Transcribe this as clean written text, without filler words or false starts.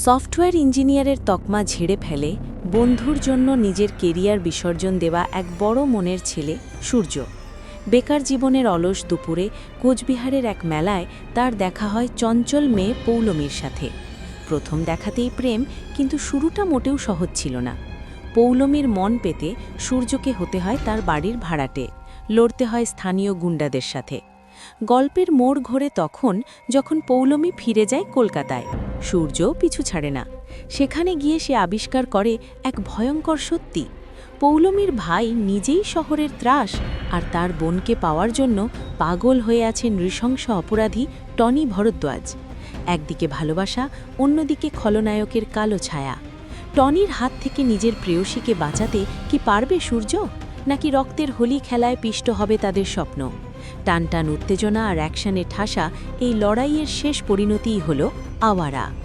Software ইঞ্জিনিয়ারের তকমা ঝেড়ে ফেলে বন্ধুর জন্য নিজের কেরিয়ার বিসর্জন দেওয়া এক বড় মনের ছেলে সূর্য। বেকার জীবনের অলস দুপুরে কোচবিহারের এক মেলায় তার দেখা হয় চঞ্চল মেয়ে পৌলমীর সাথে। প্রথম দেখাতেই প্রেম, কিন্তু শুরুটা মোটেও সহজ ছিল না। পৌলমীর মন পেতে সূর্যকে হতে হয় তার বাড়ির ভাড়াটে, লড়তে হয় স্থানীয় গুন্ডাদের সাথে। গল্পের মোড় ঘোরে তখন, যখন পৌলমী ফিরে যায় কলকাতায়। সূর্যও পিছু ছাড়ে না। সেখানে গিয়ে সে আবিষ্কার করে এক ভয়ঙ্কর সত্যি। পৌলমীর ভাই নিজেই শহরের ত্রাস, আর তার বোনকে পাওয়ার জন্য পাগল হয়ে আছে নৃশংস অপরাধী টনি ভরদ্বাজ। একদিকে ভালোবাসা, অন্যদিকে খলনায়কের কালো ছায়া। টনির হাত থেকে নিজের প্রেয়সীকে বাঁচাতে কি পারবে সূর্য, নাকি রক্তের হোলি খেলায় পিষ্ট হবে তাদের স্বপ্ন? টানটান উত্তেজনা আর অ্যাকশনে ঠাসা এই লড়াইয়ের শেষ পরিণতিই হল আওয়ারা।